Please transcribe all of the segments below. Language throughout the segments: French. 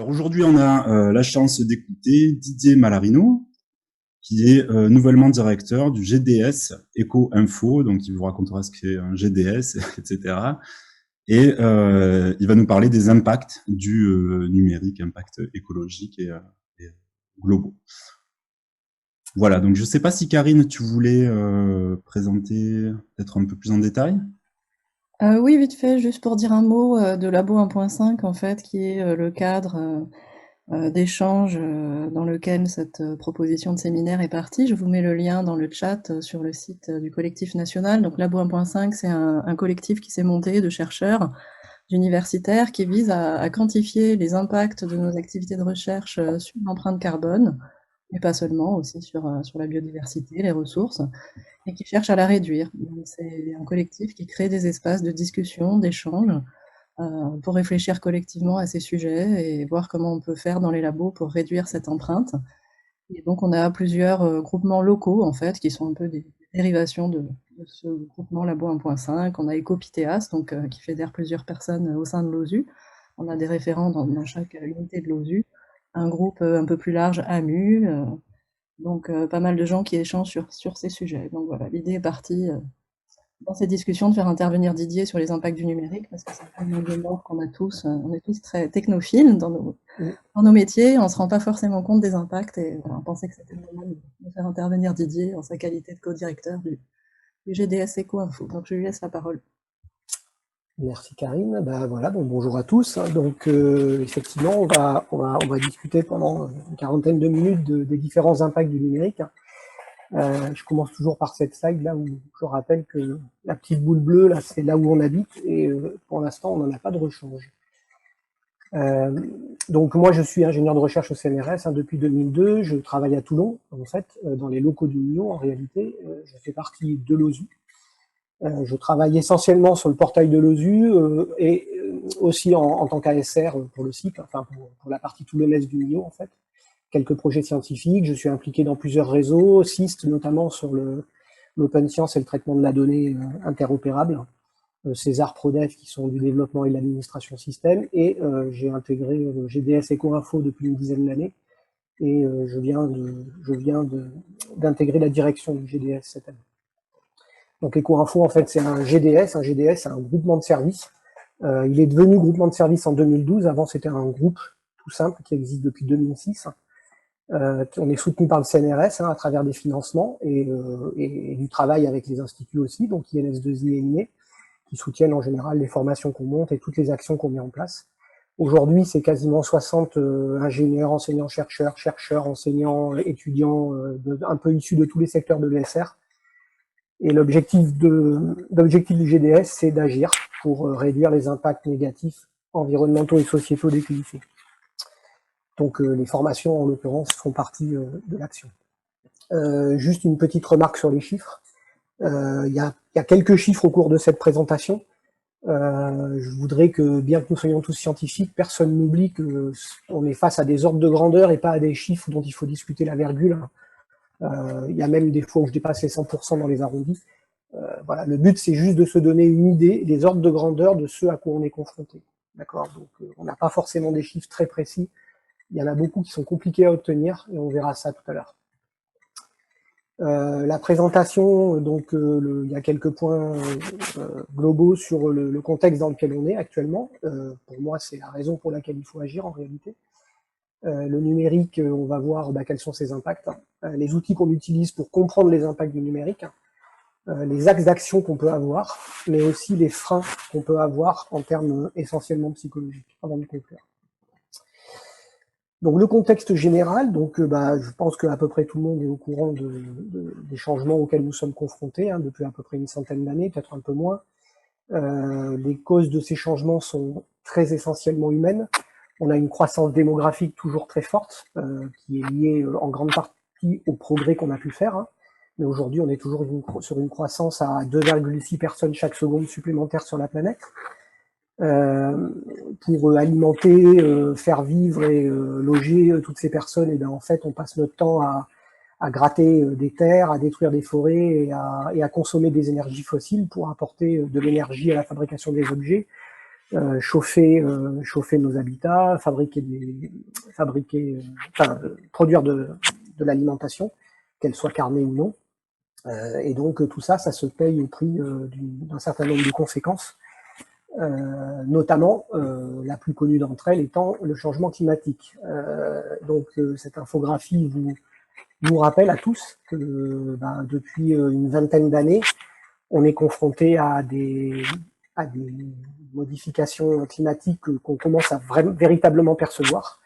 Alors aujourd'hui, on a la chance d'écouter Didier Malarino, qui est nouvellement directeur du GDS Eco Info, donc il vous racontera ce qu'est un GDS, etc. Et il va nous parler des impacts du numérique, impacts écologiques et globaux. Voilà, donc je ne sais pas si Karine, tu voulais présenter peut-être un peu plus en détail. Oui, vite fait, juste pour dire un mot de Labo 1.5, en fait, qui est le cadre d'échange dans lequel cette proposition de séminaire est partie. Je vous mets le lien dans le chat sur le site du collectif national. Donc Labo 1.5, c'est un collectif qui s'est monté de chercheurs universitaires qui vise à quantifier les impacts de nos activités de recherche sur l'empreinte carbone, mais pas seulement, aussi sur la biodiversité, les ressources, et qui cherche à la réduire. C'est un collectif qui crée des espaces de discussion, d'échange, pour réfléchir collectivement à ces sujets et voir comment on peut faire dans les labos pour réduire cette empreinte. Et donc on a plusieurs groupements locaux en fait, qui sont un peu des dérivations de ce groupement Labo 1.5. On a Ecopitéas, donc qui fédère plusieurs personnes au sein de l'OSU. On a des référents dans chaque unité de l'OSU. Un groupe un peu plus large, AMU, donc pas mal de gens qui échangent sur ces sujets. Donc voilà, l'idée est partie dans ces discussions de faire intervenir Didier sur les impacts du numérique, parce que c'est un élément qu'on a tous, on est tous très technophiles dans nos métiers, on ne se rend pas forcément compte des impacts, et voilà, on pensait que c'était le moment de faire intervenir Didier en sa qualité de co-directeur du GDS Eco Info. Donc je lui laisse la parole. Merci Karine. Voilà, donc bonjour à tous. Donc effectivement, on va discuter pendant une quarantaine de minutes des différents impacts du numérique. Je commence toujours par cette slide là où je rappelle que la petite boule bleue là, c'est là où on habite, et pour l'instant, on n'en a pas de rechange. Donc moi, je suis ingénieur de recherche au CNRS depuis 2002. Je travaille à Toulon, en fait, dans les locaux du NIO. En réalité, je fais partie de l'OSU. Je travaille essentiellement sur le portail de l'OSU et aussi en tant qu'ASR pour le cycle, enfin pour la partie toulonnaise du NIO en fait. Quelques projets scientifiques, je suis impliqué dans plusieurs réseaux, CIST notamment sur l'open science et le traitement de la donnée interopérable, César Prodef qui sont du développement et de l'administration système, et j'ai intégré le GDS Eco Info depuis une dizaine d'années, et je viens d'intégrer la direction du GDS cette année. Donc Eco-Info, en fait, c'est un GDS. Un GDS, c'est un groupement de services. Il est devenu groupement de services en 2012. Avant, c'était un groupe tout simple qui existe depuis 2006. On est soutenu par le CNRS à travers des financements et du travail avec les instituts aussi, donc INS2I et INE, qui soutiennent en général les formations qu'on monte et toutes les actions qu'on met en place. Aujourd'hui, c'est quasiment 60 ingénieurs, enseignants, chercheurs, enseignants, étudiants, un peu issus de tous les secteurs de l'ESR. Et l'objectif du GDS, c'est d'agir pour réduire les impacts négatifs environnementaux et sociétaux des QIC. Donc les formations, en l'occurrence, font partie de l'action. Juste une petite remarque sur les chiffres. Il y a quelques chiffres au cours de cette présentation. Je voudrais que, bien que nous soyons tous scientifiques, personne n'oublie qu'on est face à des ordres de grandeur et pas à des chiffres dont il faut discuter la virgule. Il y a même des fois où je dépasse les 100% dans les arrondis. Voilà, le but, c'est juste de se donner une idée des ordres de grandeur de ceux à quoi on est confronté. D'accord. Donc, on n'a pas forcément des chiffres très précis. Il y en a beaucoup qui sont compliqués à obtenir, et on verra ça tout à l'heure. La présentation, donc, il y a quelques points globaux sur le contexte dans lequel on est actuellement. Pour moi, c'est la raison pour laquelle il faut agir en réalité. Le numérique, on va voir quels sont ses impacts, les outils qu'on utilise pour comprendre les impacts du numérique, les axes d'action qu'on peut avoir, mais aussi les freins qu'on peut avoir en termes essentiellement psychologiques, avant de conclure. Donc le contexte général, donc je pense qu'à peu près tout le monde est au courant des changements auxquels nous sommes confrontés depuis à peu près une centaine d'années, peut-être un peu moins. Les causes de ces changements sont très essentiellement humaines. On a une croissance démographique toujours très forte, qui est liée en grande partie au progrès qu'on a pu faire. Mais aujourd'hui, on est toujours sur une croissance à 2,6 personnes chaque seconde supplémentaire sur la planète. Pour alimenter, faire vivre et loger toutes ces personnes, et en fait, on passe notre temps à gratter des terres, à détruire des forêts et à consommer des énergies fossiles pour apporter de l'énergie à la fabrication des objets. chauffer nos habitats, produire de l'alimentation, qu'elle soit carnée ou non. Et donc tout ça, ça se paye au prix d'un certain nombre de conséquences, notamment la plus connue d'entre elles étant le changement climatique. Donc cette infographie vous rappelle à tous que depuis une vingtaine d'années, on est confronté à des modifications climatiques qu'on commence à véritablement percevoir,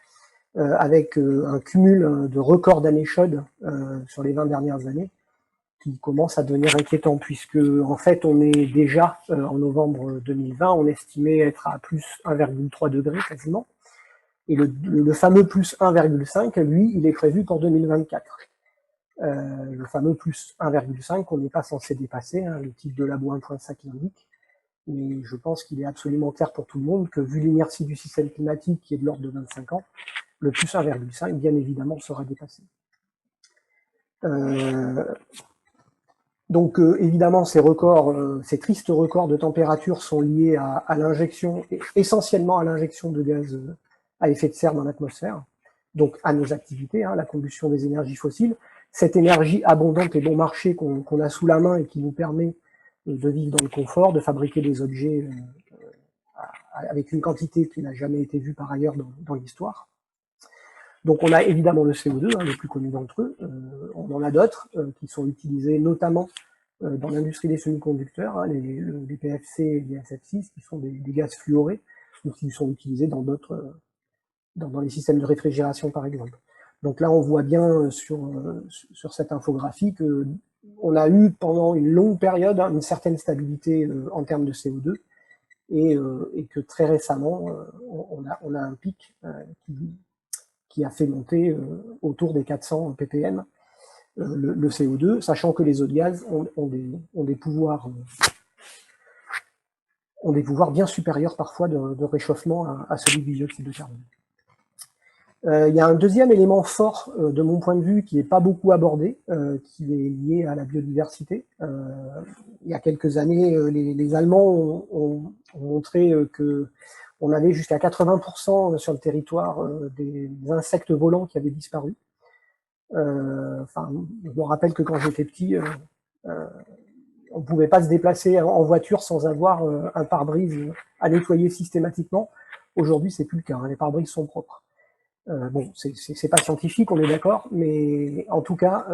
avec un cumul de records d'années chaudes sur les 20 dernières années, qui commence à devenir inquiétant, puisque en fait on est déjà en novembre 2020, on estimait être à plus 1,3 degré quasiment, et le fameux plus 1,5, lui, il est prévu pour 2024. Le fameux plus 1,5 qu'on n'est pas censé dépasser, hein, le type de Labo 1.5 l'indique, mais je pense qu'il est absolument clair pour tout le monde que vu l'inertie du système climatique qui est de l'ordre de 25 ans, le plus 1,5 bien évidemment sera dépassé. Donc évidemment ces tristes records de température sont liés à l'injection, essentiellement à l'injection de gaz à effet de serre dans l'atmosphère, donc à nos activités, hein, la combustion des énergies fossiles, cette énergie abondante et bon marché qu'on a sous la main et qui nous permet de vivre dans le confort, de fabriquer des objets avec une quantité qui n'a jamais été vue par ailleurs dans l'histoire. Donc on a évidemment le CO2, hein, le plus connu d'entre eux, on en a d'autres qui sont utilisés notamment dans l'industrie des semi-conducteurs, hein, les PFC et les SF6, qui sont des gaz fluorés, ou qui sont utilisés dans les systèmes de réfrigération par exemple. Donc là on voit bien sur cette infographie que on a eu pendant une longue période une certaine stabilité en termes de CO2, et que très récemment on a un pic qui a fait monter autour des 400 ppm le CO2, sachant que les eaux de gaz ont des pouvoirs bien supérieurs parfois de réchauffement à celui du dioxyde de carbone. Il y a un deuxième élément fort de mon point de vue qui n'est pas beaucoup abordé, qui est lié à la biodiversité. Il y a quelques années, les Allemands ont montré que on avait jusqu'à 80% sur le territoire des insectes volants qui avaient disparu. Je me rappelle que quand j'étais petit, on ne pouvait pas se déplacer en voiture sans avoir un pare-brise à nettoyer systématiquement. Aujourd'hui, c'est plus le cas, hein, les pare-brises sont propres. Bon, c'est pas scientifique, on est d'accord, mais en tout cas,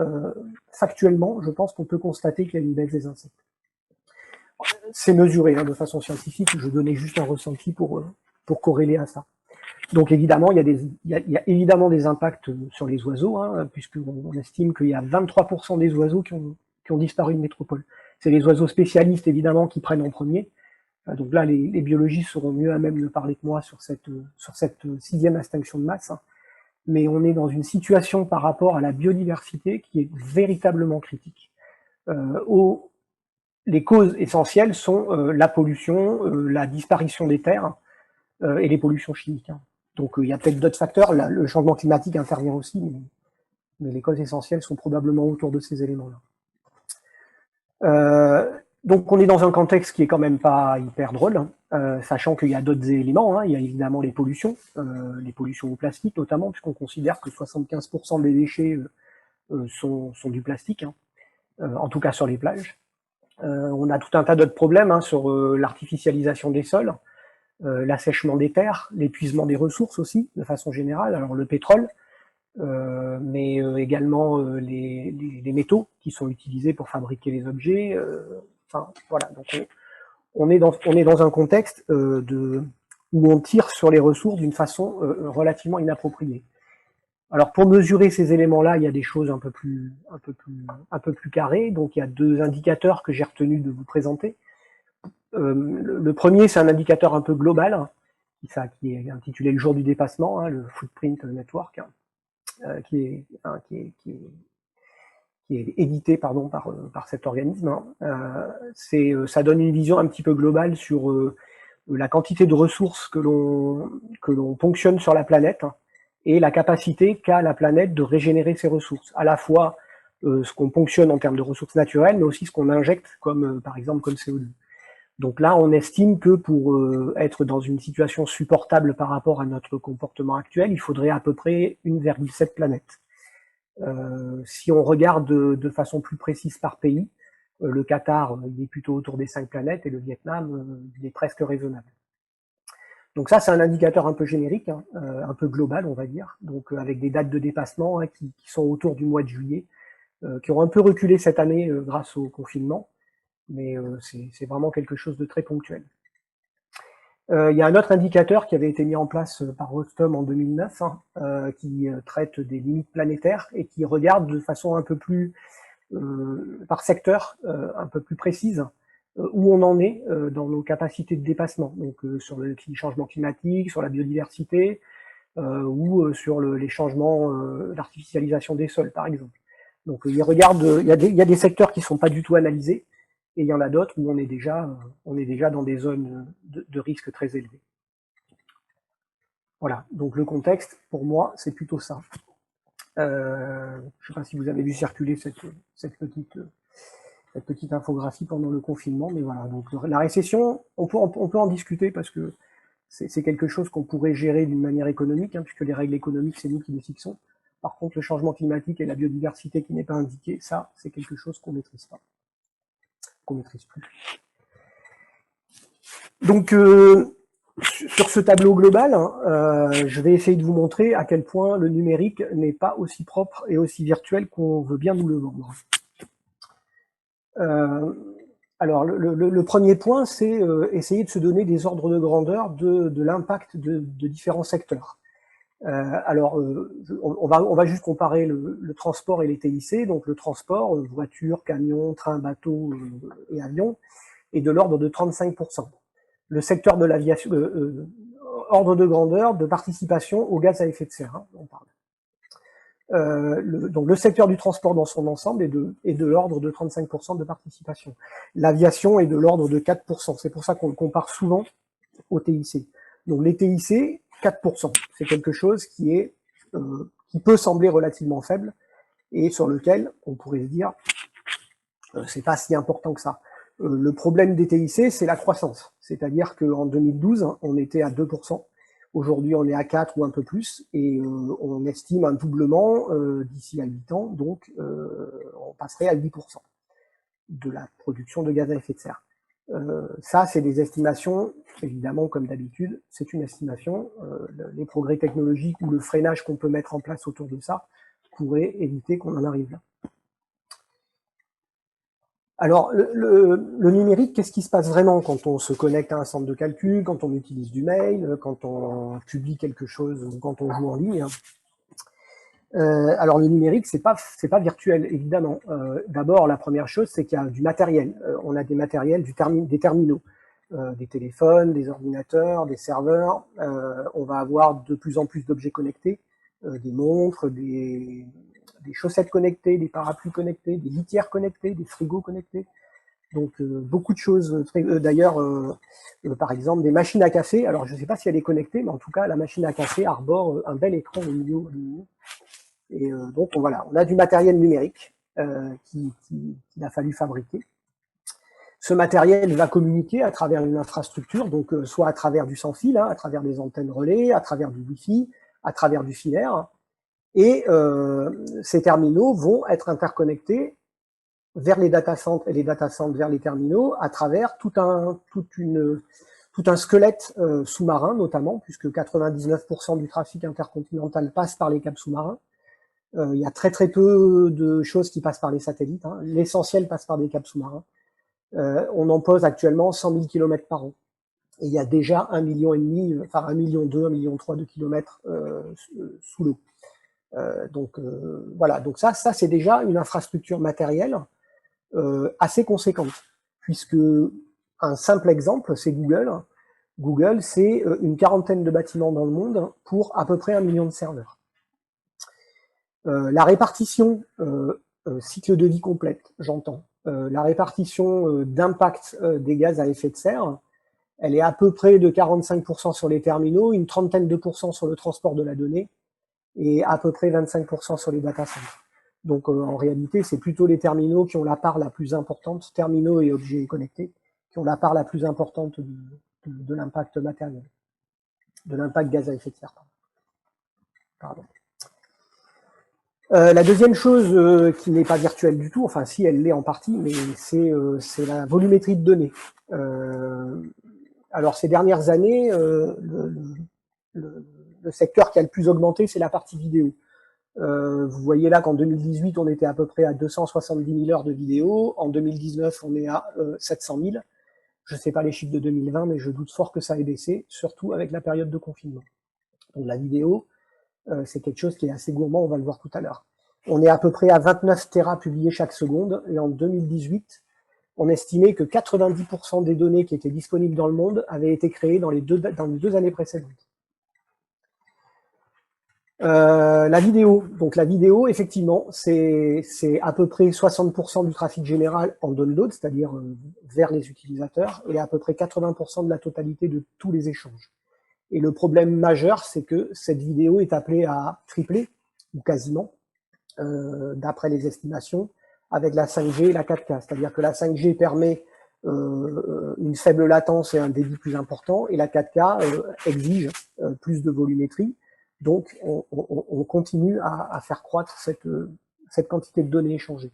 factuellement, je pense qu'on peut constater qu'il y a une baisse des insectes. C'est mesuré hein, de façon scientifique, je donnais juste un ressenti pour corréler à ça. Donc évidemment, il y a évidemment des impacts sur les oiseaux, hein, puisqu'on estime qu'il y a 23% des oiseaux qui ont disparu de métropole. C'est les oiseaux spécialistes, évidemment, qui prennent en premier. Donc là, les biologistes seront mieux à même de parler que moi sur cette 6e extinction de masse. Hein. Mais on est dans une situation par rapport à la biodiversité qui est véritablement critique. Les causes essentielles sont la pollution, la disparition des terres et les pollutions chimiques. Hein. Donc il y a peut-être d'autres facteurs, le changement climatique intervient aussi, mais les causes essentielles sont probablement autour de ces éléments-là. Donc on est dans un contexte qui est quand même pas hyper drôle, hein, sachant qu'il y a d'autres éléments, hein, il y a évidemment les pollutions au plastique notamment, puisqu'on considère que 75% des déchets sont du plastique, hein, en tout cas sur les plages. On a tout un tas d'autres problèmes hein, sur l'artificialisation des sols, l'assèchement des terres, l'épuisement des ressources aussi, de façon générale, alors le pétrole, mais également les métaux qui sont utilisés pour fabriquer les objets. Enfin voilà, donc on est dans un contexte où on tire sur les ressources d'une façon relativement inappropriée. Alors pour mesurer ces éléments-là, il y a des choses un peu plus carrées. Donc il y a 2 indicateurs que j'ai retenu de vous présenter. Le premier, c'est un indicateur un peu global, hein, qui est intitulé le jour du dépassement, hein, le Footprint Network, hein, qui est édité par cet organisme. Hein. Ça donne une vision un petit peu globale sur la quantité de ressources que l'on ponctionne sur la planète, hein, et la capacité qu'a la planète de régénérer ses ressources, à la fois ce qu'on ponctionne en termes de ressources naturelles, mais aussi ce qu'on injecte par exemple comme CO2. Donc là, on estime que pour être dans une situation supportable par rapport à notre comportement actuel, il faudrait à peu près 1,7 planète. Si on regarde de façon plus précise par pays, le Qatar, il est plutôt autour des 5 planètes, et le Vietnam, il est presque raisonnable. Donc ça, c'est un indicateur un peu générique, hein, un peu global, on va dire, donc avec des dates de dépassement, hein, qui sont autour du mois de juillet, qui ont un peu reculé cette année grâce au confinement, mais c'est vraiment quelque chose de très ponctuel. Il y a un autre indicateur qui avait été mis en place par Rostom en 2009, hein, qui traite des limites planétaires et qui regarde de façon un peu plus par secteur, un peu plus précise, où on en est dans nos capacités de dépassement, donc sur le changement climatique, sur la biodiversité, ou sur les changements, l'artificialisation des sols, par exemple. Donc il y a des secteurs qui ne sont pas du tout analysés, et il y en a d'autres où on est déjà dans des zones de risque très élevées. Voilà, donc le contexte, pour moi, c'est plutôt ça. Je ne sais pas si vous avez vu circuler cette petite infographie pendant le confinement, mais voilà, donc la récession, on peut en discuter parce que c'est quelque chose qu'on pourrait gérer d'une manière économique, hein, puisque les règles économiques, c'est nous qui les fixons. Par contre, le changement climatique et la biodiversité qui n'est pas indiqué, ça, c'est quelque chose qu'on maîtrise pas, qu'on maîtrise plus. Donc, sur ce tableau global, hein, je vais essayer de vous montrer à quel point le numérique n'est pas aussi propre et aussi virtuel qu'on veut bien nous le vendre. Alors, le premier point, c'est essayer de se donner des ordres de grandeur de l'impact de différents secteurs. On va juste comparer le transport et les TIC. Donc le transport, voiture, camion, train, bateau et avion, est de l'ordre de 35%. Le secteur de l'aviation, ordre de grandeur de participation aux gaz à effet de serre, hein, on parle. Donc le secteur du transport dans son ensemble est de l'ordre de 35% de participation. L'aviation est de l'ordre de 4%. C'est pour ça qu'on le compare souvent au TIC. Donc les TIC, 4%. C'est quelque chose qui peut sembler relativement faible et sur lequel on pourrait se dire c'est pas si important que ça. Le problème des TIC, c'est la croissance. C'est-à-dire qu'en 2012, on était à 2%. Aujourd'hui, on est à 4 ou un peu plus, et on estime un doublement d'ici à 8 ans, donc on passerait à 8% de la production de gaz à effet de serre. Ça, c'est des estimations, évidemment, comme d'habitude, c'est une estimation. Les progrès technologiques ou le freinage qu'on peut mettre en place autour de ça pourraient éviter qu'on en arrive là. Alors, le numérique, qu'est-ce qui se passe vraiment quand on se connecte à un centre de calcul, quand on utilise du mail, quand on publie quelque chose, quand on joue en ligne? Alors le numérique, c'est pas virtuel, évidemment. D'abord, la première chose, c'est qu'il y a du matériel. On a des matériels, des terminaux, des téléphones, des ordinateurs, des serveurs. On va avoir de plus en plus d'objets connectés, des montres, des chaussettes connectées, des parapluies connectés, des litières connectées, des frigos connectés. Donc beaucoup de choses. D'ailleurs, par exemple, des machines à café. Alors je ne sais pas si elle est connectée, mais en tout cas, la machine à café arbore un bel écran au milieu. Et donc voilà, on a du matériel numérique qu'il a fallu fabriquer. Ce matériel va communiquer à travers une infrastructure, donc soit à travers du sans-fil, hein, à travers des antennes relais, à travers du Wi-Fi, à travers du filaire. Et ces terminaux vont être interconnectés vers les data centers et les data centers vers les terminaux à travers tout un squelette sous-marin notamment, puisque 99% du trafic intercontinental passe par les câbles sous-marins. Il y a très peu de choses qui passent par les satellites. Hein. L'essentiel passe par des câbles sous-marins. On en pose actuellement 100 000 km par an. Et il y a déjà 1,5 million, enfin 1,2 million, 1,3 million de kilomètres sous l'eau. Voilà, donc ça c'est déjà une infrastructure matérielle assez conséquente, puisque un simple exemple, c'est Google. Google, c'est une quarantaine de bâtiments dans le monde pour à peu près 1 million de serveurs. La répartition, cycle de vie complète, j'entends. La répartition d'impact des gaz à effet de serre, elle est à peu près de 45% sur les terminaux, une trentaine de pourcents sur le transport de la donnée, et à peu près 25% sur les data centers. Donc en réalité, c'est plutôt les terminaux qui ont la part la plus importante, terminaux et objets connectés, qui ont la part la plus importante de l'impact matériel, de l'impact gaz à effet de serre. Pardon. La deuxième chose qui n'est pas virtuelle du tout, enfin si elle l'est en partie, mais c'est la volumétrie de données. Alors ces dernières années, le secteur qui a le plus augmenté, c'est la partie vidéo. Vous voyez là qu'en 2018, on était à peu près à 270 000 heures de vidéo. En 2019, on est à 700 000. Je ne sais pas les chiffres de 2020, mais je doute fort que ça ait baissé, surtout avec la période de confinement. Donc la vidéo, c'est quelque chose qui est assez gourmand, on va le voir tout à l'heure. On est à peu près à 29 téras publiés chaque seconde, et en 2018, on estimait que 90% des données qui étaient disponibles dans le monde avaient été créées dans les deux années précédentes. La vidéo. Donc la vidéo, effectivement, c'est à peu près 60% du trafic général en download, c'est-à-dire vers les utilisateurs, et à peu près 80% de la totalité de tous les échanges. Et le problème majeur, c'est que cette vidéo est appelée à tripler, ou quasiment, d'après les estimations, avec la 5G et la 4K. C'est-à-dire que la 5G permet une faible latence et un débit plus important, et la 4K exige plus de volumétrie. Donc, on continue à faire croître cette quantité de données échangées.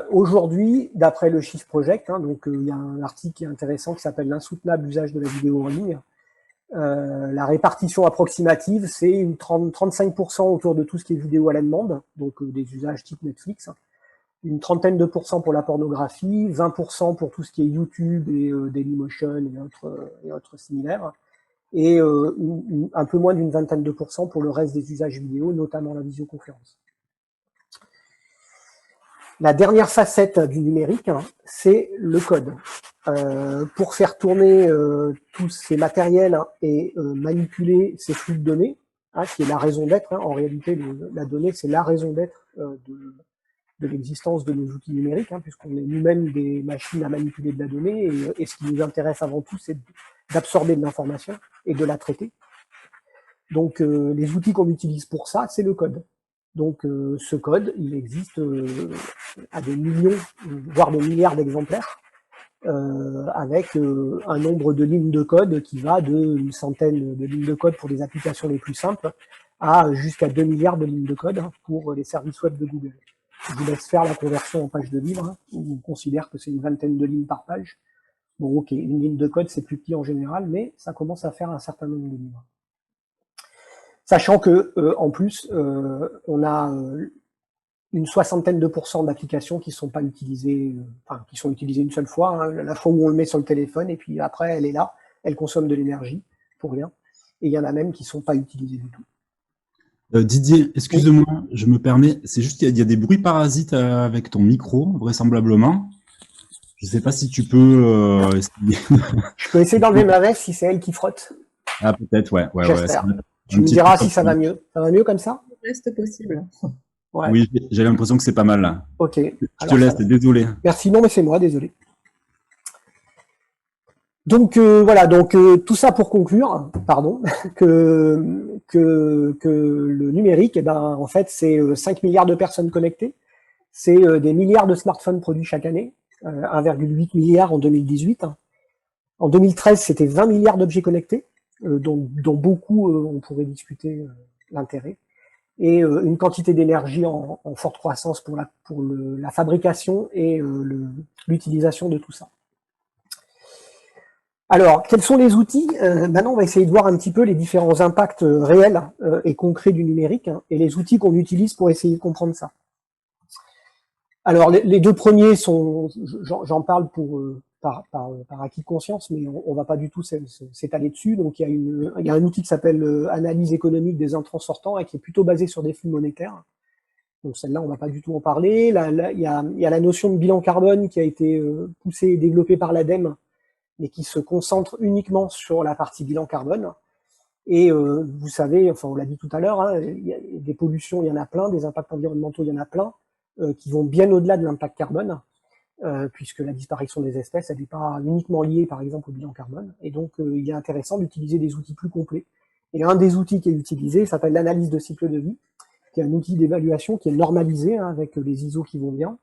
Aujourd'hui, d'après le Shift Project, donc il y a un article qui est intéressant qui s'appelle l'insoutenable usage de la vidéo en ligne. La répartition approximative, c'est une 35% autour de tout ce qui est vidéo à la demande, donc des usages type Netflix, une trentaine de pourcents pour la pornographie, 20% pour tout ce qui est YouTube et Dailymotion et autres similaires, et un peu moins d'une vingtaine de pourcents pour le reste des usages vidéo, notamment la visioconférence. La dernière facette du numérique, c'est le code. Pour faire tourner tous ces matériels et manipuler ces flux de données, qui est la raison d'être, en réalité la donnée c'est la raison d'être de l'existence de nos outils numériques, puisqu'on est nous-mêmes des machines à manipuler de la donnée, et ce qui nous intéresse avant tout, c'est d'absorber de l'information et de la traiter. Donc les outils qu'on utilise pour ça, c'est le code. Donc ce code, il existe à des millions, voire des milliards d'exemplaires, avec un nombre de lignes de code qui va d'une centaine de lignes de code pour les applications les plus simples à jusqu'à 2 milliards de lignes de code pour les services web de Google. Je vous laisse faire la conversion en page de livre, où on considère que c'est une vingtaine de lignes par page. Bon, ok, une ligne de code, c'est plus petit en général, mais ça commence à faire un certain nombre de livres. Sachant que, en plus, on a une soixantaine de pourcents d'applications qui sont pas utilisées, enfin, qui sont utilisées une seule fois, la fois où on le met sur le téléphone, et puis après, elle est là, elle consomme de l'énergie, pour rien. Et il y en a même qui sont pas utilisées du tout. Didier, excuse-moi, je me permets, c'est juste qu'il y a des bruits parasites avec ton micro, vraisemblablement. Je sais pas si tu peux essayer. Je peux essayer d'enlever ma veste si c'est elle qui frotte. Ah, peut-être, ouais. Tu me diras si ça va mieux. Ça va mieux comme ça? Reste possible. Ouais. Oui, j'ai l'impression que c'est pas mal là. Ok. Je te laisse, désolé. Merci, non mais c'est moi, désolé. Donc voilà, donc tout ça pour conclure, pardon, que le numérique, en fait, c'est 5 milliards de personnes connectées, c'est des milliards de smartphones produits chaque année, 1,8 milliard en 2018. En 2013, c'était 20 milliards d'objets connectés, dont beaucoup on pourrait discuter l'intérêt, et une quantité d'énergie en forte croissance pour la fabrication et l'utilisation de tout ça. Alors, quels sont les outils? Maintenant, on va essayer de voir un petit peu les différents impacts réels et concrets du numérique, et les outils qu'on utilise pour essayer de comprendre ça. Alors, les deux premiers sont, j'en parle par acquis de conscience, mais on va pas du tout s'étaler dessus. Donc, il y a un outil qui s'appelle analyse économique des entrants sortants et qui est plutôt basé sur des flux monétaires. Donc, celle-là, on va pas du tout en parler. Il y a la notion de bilan carbone qui a été poussée et développée par l'ADEME, mais qui se concentre uniquement sur la partie bilan carbone. Et vous savez, enfin on l'a dit tout à l'heure, des pollutions, il y en a plein, des impacts environnementaux, il y en a plein, qui vont bien au-delà de l'impact carbone, puisque la disparition des espèces, elle n'est pas uniquement liée, par exemple, au bilan carbone. Et donc, il est intéressant d'utiliser des outils plus complets. Et un des outils qui est utilisé s'appelle l'analyse de cycle de vie, qui est un outil d'évaluation qui est normalisé, avec les ISO qui vont bien,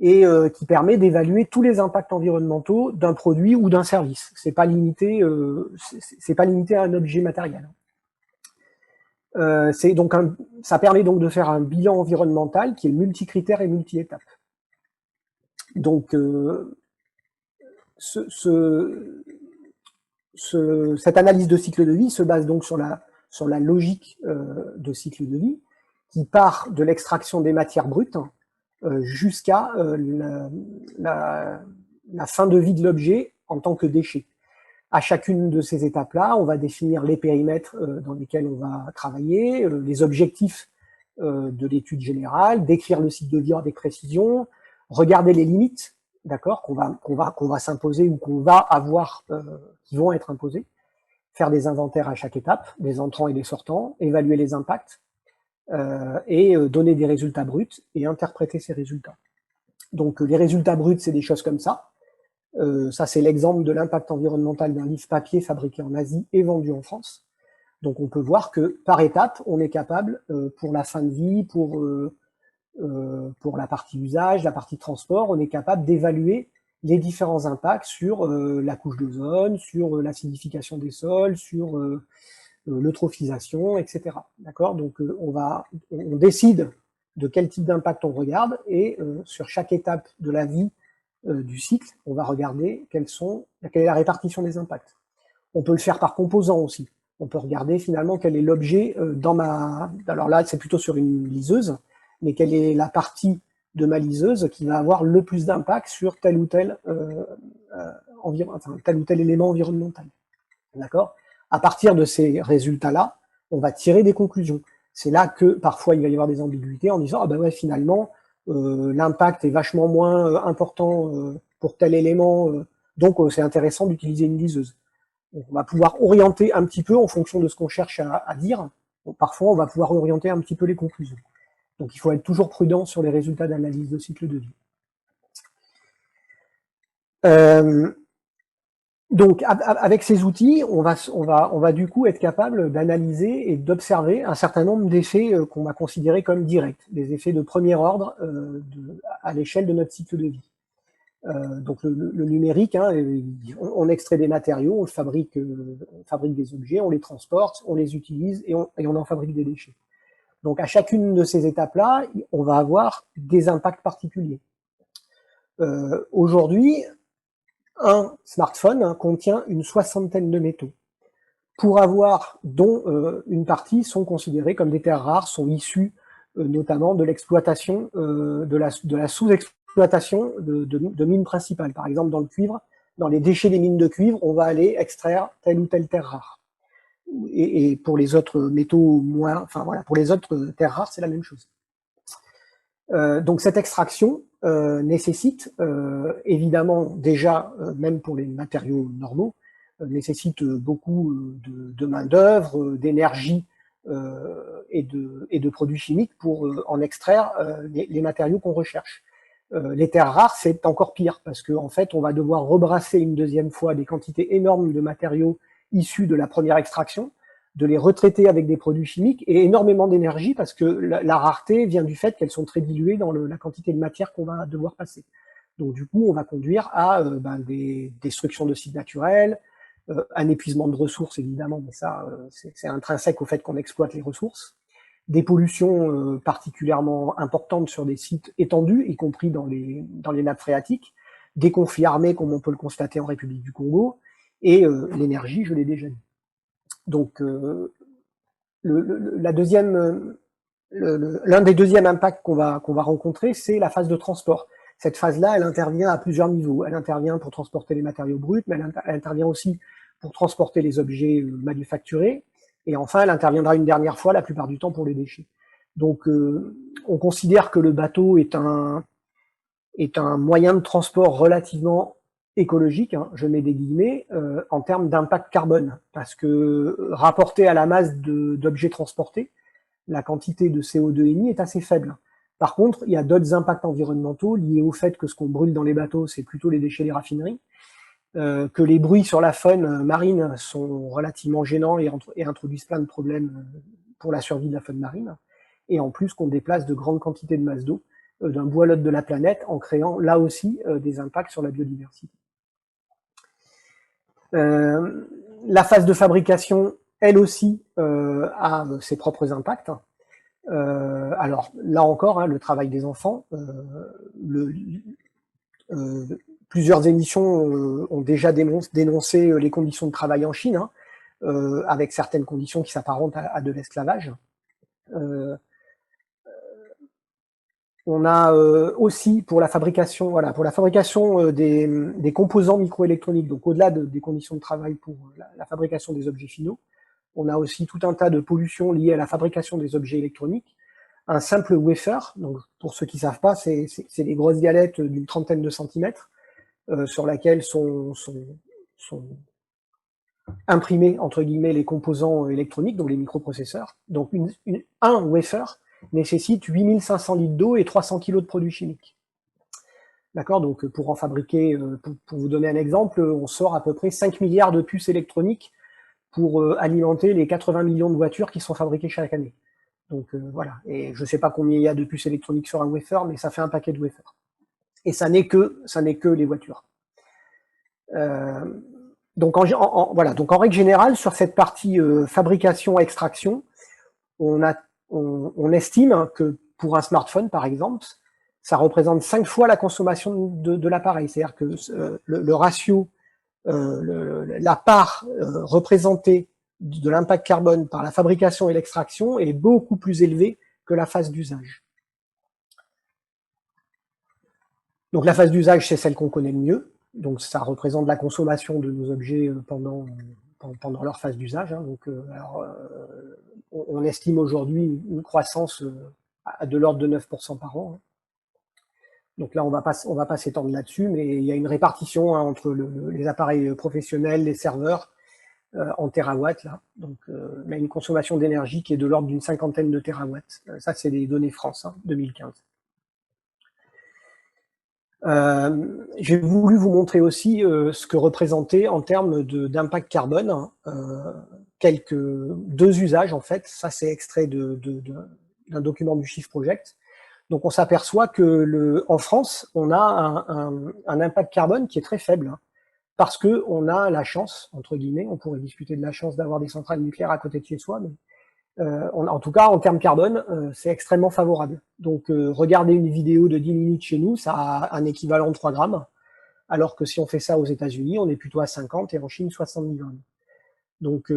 et qui permet d'évaluer tous les impacts environnementaux d'un produit ou d'un service. C'est pas limité à un objet matériel. Ça permet donc de faire un bilan environnemental qui est multicritère et multi-étapes. Donc, cette analyse de cycle de vie se base donc sur la logique de cycle de vie, qui part de l'extraction des matières brutes jusqu'à la fin de vie de l'objet en tant que déchet. À chacune de ces étapes-là, on va définir les périmètres dans lesquels on va travailler, les objectifs de l'étude générale, décrire le cycle de vie avec précision, regarder les limites, d'accord, qu'on va s'imposer ou qu'on va avoir, qui vont être imposées, faire des inventaires à chaque étape, des entrants et des sortants, évaluer les impacts, et donner des résultats bruts et interpréter ces résultats. Donc les résultats bruts, c'est des choses comme ça. Ça, c'est l'exemple de l'impact environnemental d'un livre papier fabriqué en Asie et vendu en France. Donc on peut voir que par étape, on est capable, pour la fin de vie, pour la partie usage, la partie transport, on est capable d'évaluer les différents impacts sur la couche d'ozone, sur l'acidification des sols, sur l'eutrophisation, etc. D'accord? Donc on décide de quel type d'impact on regarde et sur chaque étape de la vie du cycle, on va regarder quelle est la répartition des impacts. On peut le faire par composant aussi. On peut regarder finalement quel est l'objet alors là, c'est plutôt sur une liseuse, mais quelle est la partie de ma liseuse qui va avoir le plus d'impact sur tel ou tel élément environnemental. D'accord? À partir de ces résultats-là, on va tirer des conclusions. C'est là que parfois il va y avoir des ambiguïtés en disant ah ben ouais, finalement l'impact est vachement moins important pour tel élément, donc c'est intéressant d'utiliser une liseuse. Donc, on va pouvoir orienter un petit peu en fonction de ce qu'on cherche à dire. Donc, parfois, on va pouvoir orienter un petit peu les conclusions. Donc il faut être toujours prudent sur les résultats d'analyse de cycle de vie. Donc avec ces outils, on va du coup être capable d'analyser et d'observer un certain nombre d'effets qu'on va considérer comme directs, des effets de premier ordre à l'échelle de notre cycle de vie. Donc le numérique, hein, on extrait des matériaux, on fabrique des objets, on les transporte, on les utilise et on en fabrique des déchets. Donc à chacune de ces étapes-là, on va avoir des impacts particuliers. Aujourd'hui, un smartphone contient une soixantaine de métaux, dont une partie sont considérés comme des terres rares, sont issus notamment de l'exploitation, de la sous-exploitation de mines principales. Par exemple, dans le cuivre, dans les déchets des mines de cuivre, on va aller extraire telle ou telle terre rare. Et pour les autres métaux pour les autres terres rares, c'est la même chose. Donc cette extraction nécessite évidemment déjà, même pour les matériaux normaux, nécessite beaucoup de main-d'œuvre, d'énergie et de produits chimiques pour en extraire les matériaux qu'on recherche. Les terres rares, c'est encore pire parce qu'en fait, on va devoir rebrasser une deuxième fois des quantités énormes de matériaux issus de la première extraction, de les retraiter avec des produits chimiques et énormément d'énergie parce que la rareté vient du fait qu'elles sont très diluées dans la quantité de matière qu'on va devoir passer. Donc du coup, on va conduire à des destructions de sites naturels, un épuisement de ressources évidemment, mais ça c'est intrinsèque au fait qu'on exploite les ressources, des pollutions particulièrement importantes sur des sites étendus, y compris dans les nappes phréatiques, des conflits armés comme on peut le constater en République du Congo, et l'énergie, je l'ai déjà dit. Donc l'un des deuxièmes impacts qu'on va rencontrer, c'est la phase de transport. Cette phase-là, elle intervient à plusieurs niveaux. Elle intervient pour transporter les matériaux bruts, mais elle intervient aussi pour transporter les objets manufacturés. Et enfin, elle interviendra une dernière fois, la plupart du temps, pour les déchets. Donc, on considère que le bateau est un moyen de transport relativement écologique, hein, je mets des guillemets, en termes d'impact carbone, parce que rapporté à la masse d'objets transportés, la quantité de CO2 émis est assez faible. Par contre, il y a d'autres impacts environnementaux liés au fait que ce qu'on brûle dans les bateaux, c'est plutôt les déchets des raffineries, que les bruits sur la faune marine sont relativement gênants et introduisent plein de problèmes pour la survie de la faune marine, et en plus qu'on déplace de grandes quantités de masse d'eau, d'un bout à l'autre de la planète, en créant là aussi des impacts sur la biodiversité. La phase de fabrication, elle aussi, a ses propres impacts. Alors là encore, hein, le travail des enfants, plusieurs émissions ont déjà dénoncé les conditions de travail en Chine, hein, avec certaines conditions qui s'apparentent à de l'esclavage. On a aussi pour la fabrication, voilà, pour la fabrication des composants microélectroniques, donc au-delà des conditions de travail pour la fabrication des objets finaux, on a aussi tout un tas de pollutions liées à la fabrication des objets électroniques. Un simple wafer, donc pour ceux qui savent pas, c'est des grosses galettes d'une trentaine de centimètres sur laquelle sont imprimés entre guillemets les composants électroniques, donc les microprocesseurs. Donc un wafer nécessite 8500 litres d'eau et 300 kg de produits chimiques. D'accord, donc pour en fabriquer, pour vous donner un exemple, on sort à peu près 5 milliards de puces électroniques pour alimenter les 80 millions de voitures qui sont fabriquées chaque année. Donc voilà, et je ne sais pas combien il y a de puces électroniques sur un wafer, mais ça fait un paquet de wafers. Et ça n'est que les voitures. Donc voilà, donc en règle générale, sur cette partie fabrication-extraction, on estime que pour un smartphone, par exemple, ça représente 5 fois la consommation de l'appareil. C'est-à-dire que le ratio, la part représentée de l'impact carbone par la fabrication et l'extraction est beaucoup plus élevée que la phase d'usage. Donc la phase d'usage, c'est celle qu'on connaît le mieux. Donc ça représente la consommation de nos objets pendant leur phase d'usage. Hein. Donc on estime aujourd'hui une croissance de l'ordre de 9% par an. Hein. Donc là, on va pas s'étendre là-dessus, mais il y a une répartition hein, entre les appareils professionnels, les serveurs, en terawatts là. Donc on a une consommation d'énergie qui est de l'ordre d'une 50aine de terawatts. Ça, c'est des données France, hein, 2015. J'ai voulu vous montrer aussi ce que représentait en termes d'impact carbone deux usages en fait. Ça, c'est extrait d'un document du Shift Project. Donc on s'aperçoit que en France, on a un impact carbone qui est très faible, hein, parce que on a la chance, entre guillemets, on pourrait discuter de la chance d'avoir des centrales nucléaires à côté de chez soi, mais en tout cas, en termes carbone, c'est extrêmement favorable. Donc, regardez une vidéo de 10 minutes chez nous, ça a un équivalent de 3 grammes, alors que si on fait ça aux États-Unis, on est plutôt à 50 et en Chine 70 grammes. Donc,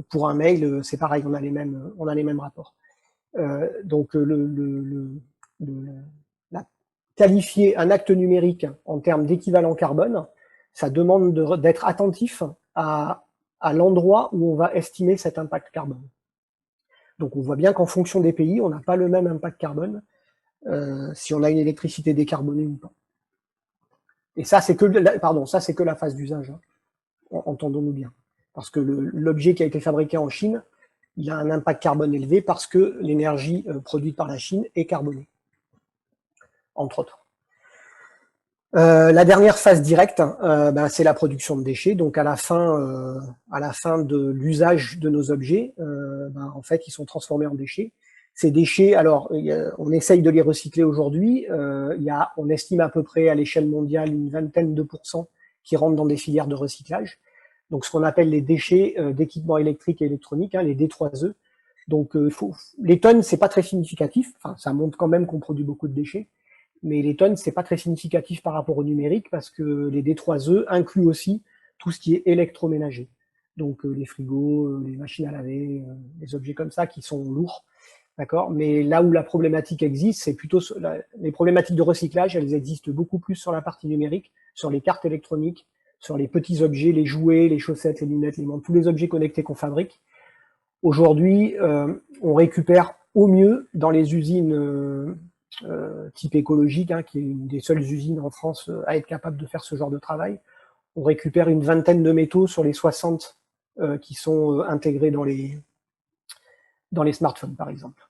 pour un mail, c'est pareil, on a les mêmes rapports. Donc, qualifier un acte numérique en termes d'équivalent carbone, ça demande d'être attentif à l'endroit où on va estimer cet impact carbone. Donc on voit bien qu'en fonction des pays, on n'a pas le même impact carbone si on a une électricité décarbonée ou pas. Et ça, c'est que la phase d'usage, hein, entendons-nous bien. Parce que l'objet qui a été fabriqué en Chine, il a un impact carbone élevé parce que l'énergie produite par la Chine est carbonée, entre autres. La dernière phase directe, c'est la production de déchets. Donc à la fin de l'usage de nos objets, en fait, ils sont transformés en déchets. Ces déchets, alors on essaye de les recycler aujourd'hui. On estime à peu près à l'échelle mondiale une vingtaine de % qui rentrent dans des filières de recyclage. Donc ce qu'on appelle les déchets d'équipements électriques et électroniques, hein, les D3E. Donc les tonnes, c'est pas très significatif. Enfin, ça montre quand même qu'on produit beaucoup de déchets. Mais les tonnes, c'est pas très significatif par rapport au numérique parce que les D3E incluent aussi tout ce qui est électroménager. Donc les frigos, les machines à laver, les objets comme ça qui sont lourds, d'accord. Mais là où la problématique existe, c'est plutôt les problématiques de recyclage. Elles existent beaucoup plus sur la partie numérique, sur les cartes électroniques, sur les petits objets, les jouets, les chaussettes, les lunettes, les montres, tous les objets connectés qu'on fabrique. Aujourd'hui, on récupère au mieux dans les usines type écologique, hein, qui est une des seules usines en France à être capable de faire ce genre de travail. On récupère une vingtaine de métaux sur les 60 qui sont intégrés dans les smartphones, par exemple.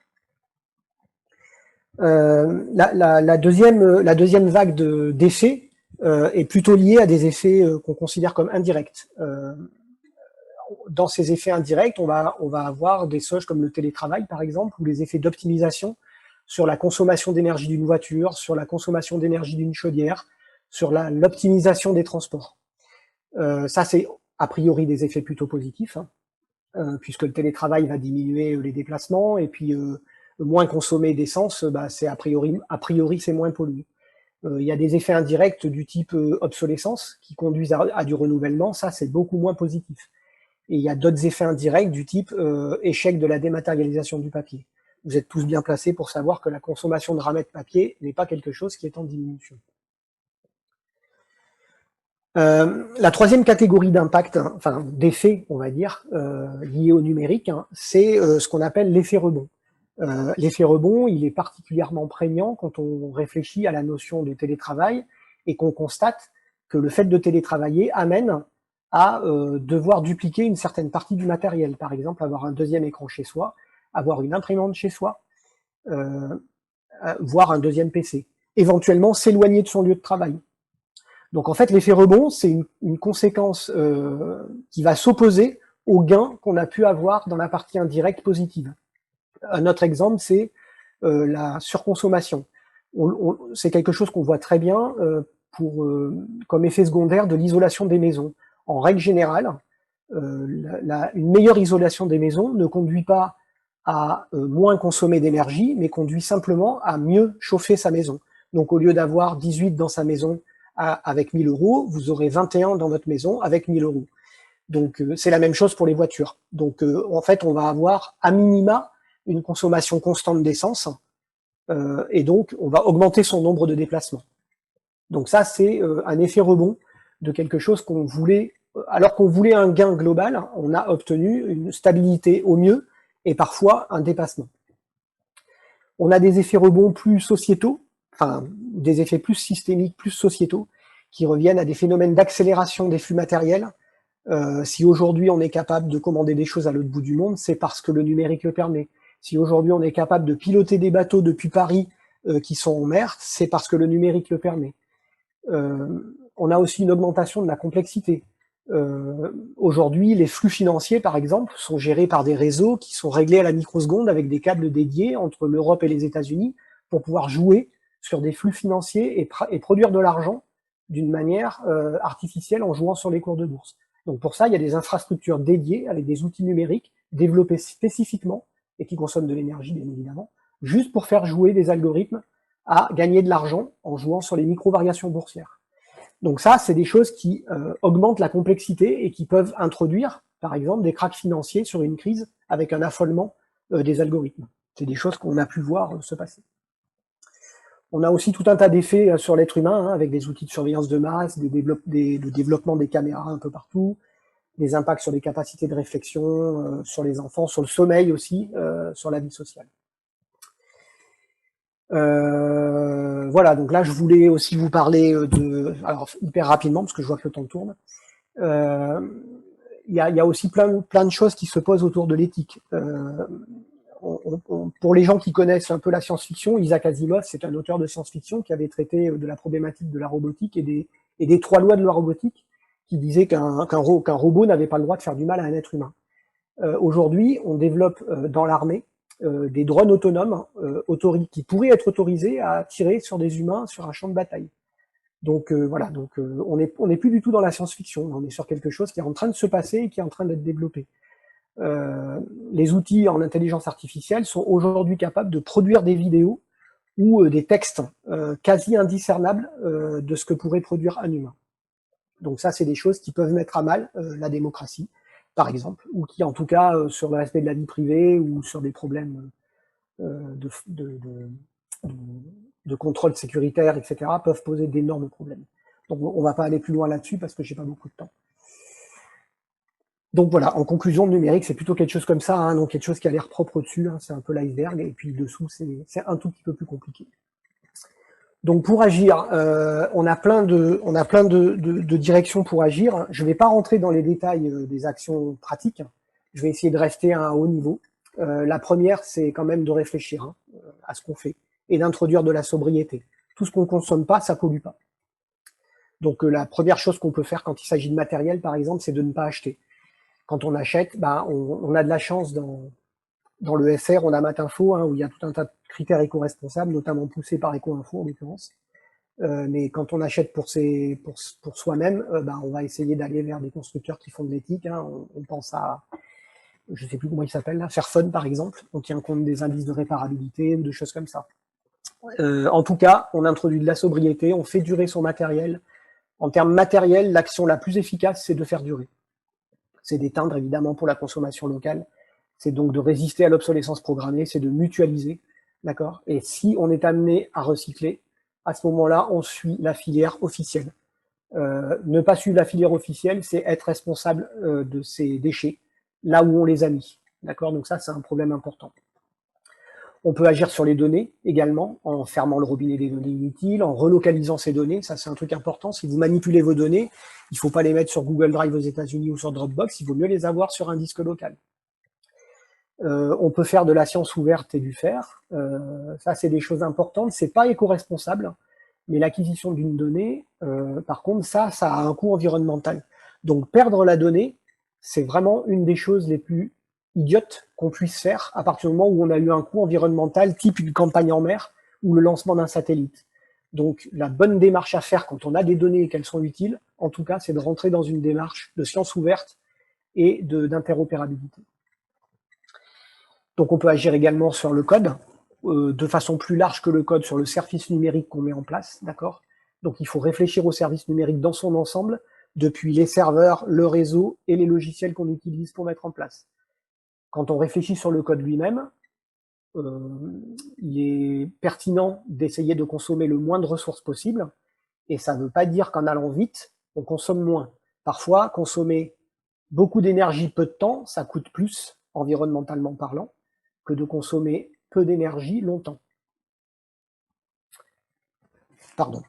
La deuxième vague d'effets est plutôt liée à des effets qu'on considère comme indirects. Dans ces effets indirects, on va avoir des choses comme le télétravail, par exemple, ou les effets d'optimisation. sur la consommation d'énergie d'une voiture, sur la consommation d'énergie d'une chaudière, sur l'optimisation des transports. Ça, c'est a priori des effets plutôt positifs, hein, puisque le télétravail va diminuer les déplacements, et puis moins consommer d'essence, c'est a priori c'est moins pollué. Il y a des effets indirects du type obsolescence qui conduisent à du renouvellement, ça c'est beaucoup moins positif. Et il y a d'autres effets indirects du type échec de la dématérialisation du papier. Vous êtes tous bien placés pour savoir que la consommation de ramettes papier n'est pas quelque chose qui est en diminution. La troisième catégorie d'impact, hein, enfin d'effets, on va dire, liés au numérique, hein, c'est ce qu'on appelle l'effet rebond. L'effet rebond, il est particulièrement prégnant quand on réfléchit à la notion de télétravail et qu'on constate que le fait de télétravailler amène à devoir dupliquer une certaine partie du matériel. Par exemple, avoir un deuxième écran chez soi, avoir une imprimante chez soi, voire un deuxième PC. Éventuellement, s'éloigner de son lieu de travail. Donc en fait, l'effet rebond, c'est une conséquence qui va s'opposer au gain qu'on a pu avoir dans la partie indirecte positive. Un autre exemple, c'est la surconsommation. C'est quelque chose qu'on voit très bien comme effet secondaire de l'isolation des maisons. En règle générale, une meilleure isolation des maisons ne conduit pas à moins consommer d'énergie, mais conduit simplement à mieux chauffer sa maison. Donc au lieu d'avoir 18 dans sa maison avec 1000 €, vous aurez 21 dans votre maison avec 1000 €. Donc c'est la même chose pour les voitures. Donc en fait, on va avoir à minima une consommation constante d'essence, et donc on va augmenter son nombre de déplacements. Donc ça, c'est un effet rebond de quelque chose qu'on voulait, alors qu'on voulait un gain global, on a obtenu une stabilité au mieux, et parfois un dépassement. On a des effets rebonds plus sociétaux, enfin des effets plus systémiques, plus sociétaux, qui reviennent à des phénomènes d'accélération des flux matériels. Si aujourd'hui on est capable de commander des choses à l'autre bout du monde, c'est parce que le numérique le permet. Si aujourd'hui on est capable de piloter des bateaux depuis Paris qui sont en mer, c'est parce que le numérique le permet. On a aussi une augmentation de la complexité. Aujourd'hui, les flux financiers, par exemple, sont gérés par des réseaux qui sont réglés à la microseconde avec des câbles dédiés entre l'Europe et les États-Unis pour pouvoir jouer sur des flux financiers et produire de l'argent d'une manière artificielle en jouant sur les cours de bourse. Donc pour ça, il y a des infrastructures dédiées avec des outils numériques développés spécifiquement et qui consomment de l'énergie, bien évidemment, juste pour faire jouer des algorithmes à gagner de l'argent en jouant sur les micro-variations boursières. Donc ça, c'est des choses qui augmentent la complexité et qui peuvent introduire, par exemple, des cracks financiers sur une crise avec un affolement des algorithmes. C'est des choses qu'on a pu voir se passer. On a aussi tout un tas d'effets sur l'être humain, hein, avec des outils de surveillance de masse, le développement des caméras un peu partout, des impacts sur les capacités de réflexion, sur les enfants, sur le sommeil aussi, sur la vie sociale. Voilà, donc là je voulais aussi vous parler alors hyper rapidement parce que je vois que le temps tourne. Il y a aussi plein de choses qui se posent autour de l'éthique. Pour les gens qui connaissent un peu la science-fiction, Isaac Asimov, c'est un auteur de science-fiction qui avait traité de la problématique de la robotique et des 3 lois de la robotique qui disaient qu'un robot n'avait pas le droit de faire du mal à un être humain. Aujourd'hui, on développe dans l'armée des drones autonomes qui pourraient être autorisés à tirer sur des humains sur un champ de bataille. Donc voilà, on n'est plus du tout dans la science-fiction, on est sur quelque chose qui est en train de se passer et qui est en train d'être développé. Les outils en intelligence artificielle sont aujourd'hui capables de produire des vidéos ou des textes quasi indiscernables de ce que pourrait produire un humain. Donc ça, c'est des choses qui peuvent mettre à mal la démocratie, par exemple, ou qui, en tout cas, sur le respect de la vie privée ou sur des problèmes de contrôle sécuritaire, etc., peuvent poser d'énormes problèmes. Donc on va pas aller plus loin là-dessus parce que j'ai pas beaucoup de temps. Donc voilà, en conclusion, le numérique, c'est plutôt quelque chose comme ça, hein, donc quelque chose qui a l'air propre au-dessus, hein, c'est un peu l'iceberg, et puis dessous, c'est un tout petit peu plus compliqué. Donc pour agir, on a plein de directions pour agir. Je ne vais pas rentrer dans les détails des actions pratiques, je vais essayer de rester à un haut niveau. La première, c'est quand même de réfléchir à ce qu'on fait, et d'introduire de la sobriété. Tout ce qu'on ne consomme pas, ça pollue pas. Donc la première chose qu'on peut faire quand il s'agit de matériel, par exemple, c'est de ne pas acheter. Quand on achète, on a de la chance Dans le FR, on a Matinfo, hein, où il y a tout un tas de critères éco-responsables, notamment poussés par Éco-Info en l'occurrence. Mais quand on achète pour soi-même, ben, on va essayer d'aller vers des constructeurs qui font de l'éthique. Hein. On pense à, je ne sais plus comment il s'appelle, là, Fairphone par exemple, donc qui tient compte des indices de réparabilité ou de choses comme ça. En tout cas, on introduit de la sobriété, on fait durer son matériel. En termes matériels, l'action la plus efficace, c'est de faire durer. C'est d'éteindre évidemment pour la consommation locale. C'est donc de résister à l'obsolescence programmée, c'est de mutualiser, d'accord. Et si on est amené à recycler, à ce moment-là, on suit la filière officielle. Ne pas suivre la filière officielle, c'est être responsable de ces déchets là où on les a mis, d'accord. Donc ça, c'est un problème important. On peut agir sur les données également, en fermant le robinet des données inutiles, en relocalisant ces données. Ça, c'est un truc important. Si vous manipulez vos données, il ne faut pas les mettre sur Google Drive aux États-Unis ou sur Dropbox. Il vaut mieux les avoir sur un disque local. On peut faire de la science ouverte et du faire. Ça, c'est des choses importantes. C'est pas éco-responsable, mais l'acquisition d'une donnée, par contre, ça a un coût environnemental. Donc, perdre la donnée, c'est vraiment une des choses les plus idiotes qu'on puisse faire à partir du moment où on a eu un coût environnemental, type une campagne en mer ou le lancement d'un satellite. Donc, la bonne démarche à faire quand on a des données et qu'elles sont utiles, en tout cas, c'est de rentrer dans une démarche de science ouverte et d'interopérabilité. Donc, on peut agir également sur le code, de façon plus large que le code, sur le service numérique qu'on met en place, d'accord. Donc, il faut réfléchir au service numérique dans son ensemble, depuis les serveurs, le réseau et les logiciels qu'on utilise pour mettre en place. Quand on réfléchit sur le code lui-même, il est pertinent d'essayer de consommer le moins de ressources possible, et ça ne veut pas dire qu'en allant vite, on consomme moins. Parfois, consommer beaucoup d'énergie peu de temps, ça coûte plus, environnementalement parlant, que de consommer peu d'énergie longtemps. Pardon.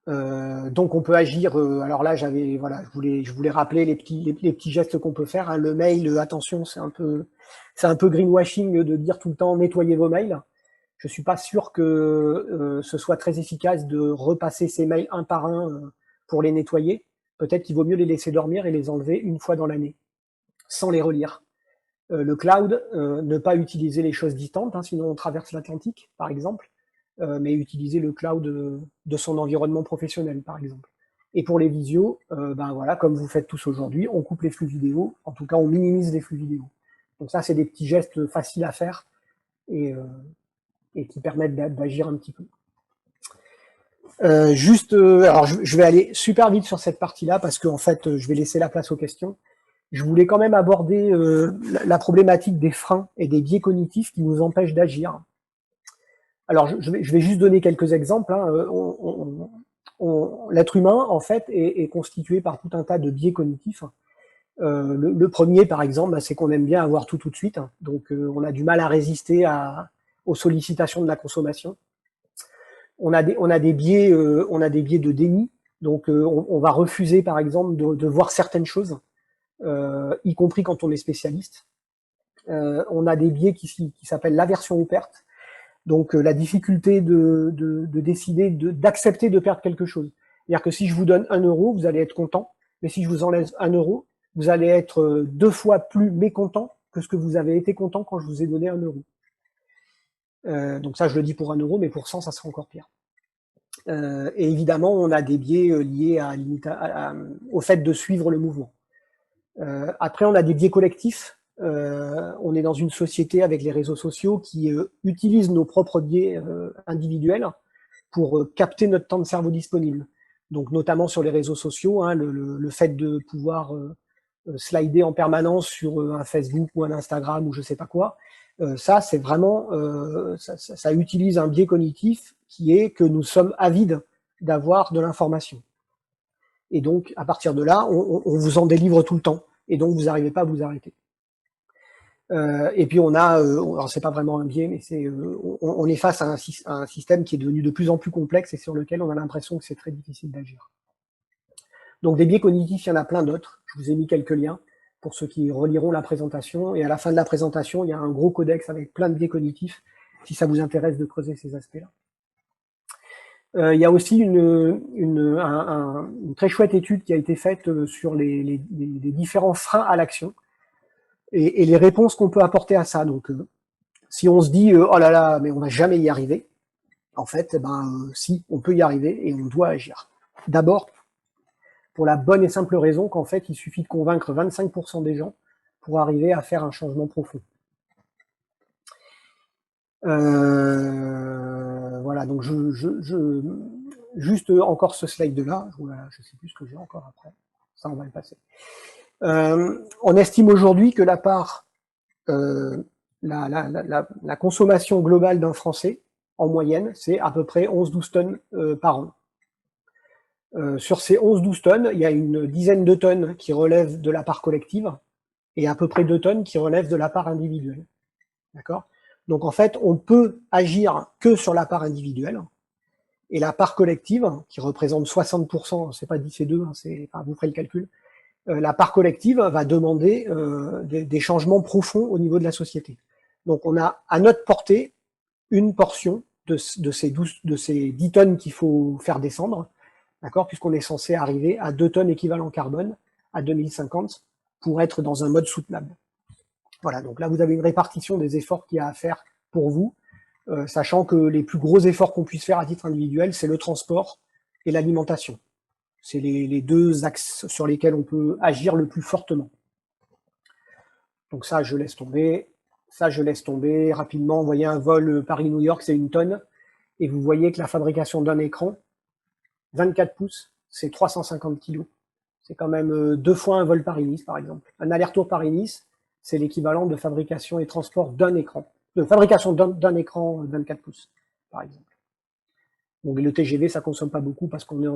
Donc on peut agir, alors là voilà, je voulais rappeler les petits gestes qu'on peut faire. Hein. Le mail, attention, c'est un peu greenwashing de dire tout le temps nettoyez vos mails. Je suis pas sûr que ce soit très efficace de repasser ces mails un par un pour les nettoyer. Peut-être qu'il vaut mieux les laisser dormir et les enlever une fois dans l'année, sans les relire. Le cloud, ne pas utiliser les choses distantes, hein, sinon on traverse l'Atlantique, par exemple, mais utiliser le cloud de son environnement professionnel, par exemple. Et pour les visios, ben voilà, comme vous faites tous aujourd'hui, on coupe les flux vidéo, en tout cas on minimise les flux vidéo. Donc ça, c'est des petits gestes faciles à faire et qui permettent d'agir un petit peu. Alors je vais aller super vite sur cette partie-là parce qu'en fait, je vais laisser la place aux questions. Je voulais quand même aborder la problématique des freins et des biais cognitifs qui nous empêchent d'agir. Alors, je vais juste donner quelques exemples. Hein. L'être humain, en fait, est constitué par tout un tas de biais cognitifs. Le premier, par exemple, c'est qu'on aime bien avoir tout de suite. Donc, on a du mal à résister aux sollicitations de la consommation. On a des biais de déni. Donc, on va refuser, par exemple, de voir certaines choses. Y compris quand on est spécialiste. On a des biais qui s'appellent l'aversion aux pertes. Donc la difficulté de décider d'accepter de perdre quelque chose. C'est-à-dire que si je vous donne 1 euro, vous allez être content, mais si je vous enlève 1 euro, vous allez être 2 fois plus mécontent que ce que vous avez été content quand je vous ai donné 1 euro. Donc ça, je le dis pour 1 euro, mais pour 100, ça sera encore pire. Et évidemment, on a des biais liés au fait de suivre le mouvement. Après, on a des biais collectifs. On est dans une société avec les réseaux sociaux qui utilisent nos propres biais individuels pour capter notre temps de cerveau disponible. Donc, notamment sur les réseaux sociaux, hein, le fait de pouvoir slider en permanence sur un Facebook ou un Instagram ou je sais pas quoi, ça, c'est vraiment, ça utilise un biais cognitif qui est que nous sommes avides d'avoir de l'information. Et donc, à partir de là, on vous en délivre tout le temps. Et donc, vous n'arrivez pas à vous arrêter. Et puis, on a, alors c'est pas vraiment un biais, mais on est face à un système qui est devenu de plus en plus complexe et sur lequel on a l'impression que c'est très difficile d'agir. Donc, des biais cognitifs, il y en a plein d'autres. Je vous ai mis quelques liens pour ceux qui reliront la présentation. Et à la fin de la présentation, il y a un gros codex avec plein de biais cognitifs, si ça vous intéresse de creuser ces aspects-là. Il y a aussi une très chouette étude qui a été faite sur les différents freins à l'action. et les réponses qu'on peut apporter à ça. Donc, si on se dit oh là là, mais on va jamais y arriver, en fait, si, on peut y arriver et on doit agir. D'abord, pour la bonne et simple raison qu'en fait, il suffit de convaincre 25% des gens pour arriver à faire un changement profond. Voilà, donc juste encore ce slide-là, je sais plus ce que j'ai encore après, ça on va le passer. On estime aujourd'hui que la part, la consommation globale d'un Français, en moyenne, c'est à peu près 11-12 tonnes par an. Sur ces 11-12 tonnes, il y a une dizaine de tonnes qui relèvent de la part collective et à peu près 2 tonnes qui relèvent de la part individuelle. D'accord ? Donc en fait, on peut agir que sur la part individuelle et la part collective, qui représente 60%, c'est pas 10 et 2, vous ferez le calcul, la part collective va demander des changements profonds au niveau de la société. Donc on a à notre portée une portion de ces 10 tonnes qu'il faut faire descendre, d'accord, puisqu'on est censé arriver à 2 tonnes équivalent carbone à 2050 pour être dans un mode soutenable. Voilà, donc là vous avez une répartition des efforts qu'il y a à faire pour vous, sachant que les plus gros efforts qu'on puisse faire à titre individuel, c'est le transport et l'alimentation. C'est les deux axes sur lesquels on peut agir le plus fortement. Donc ça, je laisse tomber. Ça, je laisse tomber. Rapidement, vous voyez un vol Paris-New York, c'est 1 tonne. Et vous voyez que la fabrication d'un écran, 24 pouces, c'est 350 kilos. C'est quand même 2 fois un vol Paris-Nice, par exemple. Un aller-retour Paris-Nice, c'est l'équivalent de fabrication et transport d'un écran. De fabrication d'un écran 24 pouces, par exemple. Donc le TGV, ça consomme pas beaucoup parce qu'on est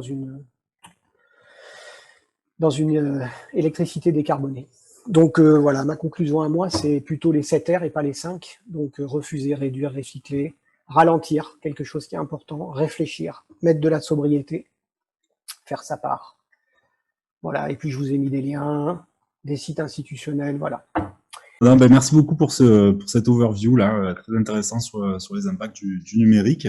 dans une électricité décarbonée. Donc voilà, ma conclusion à moi, c'est plutôt les 7 R et pas les 5. Donc refuser, réduire, recycler, ralentir, quelque chose qui est important, réfléchir, mettre de la sobriété, faire sa part. Voilà, et puis je vous ai mis des liens, des sites institutionnels, voilà. Non, ben, merci beaucoup pour cette overview là, très intéressant sur les impacts du numérique.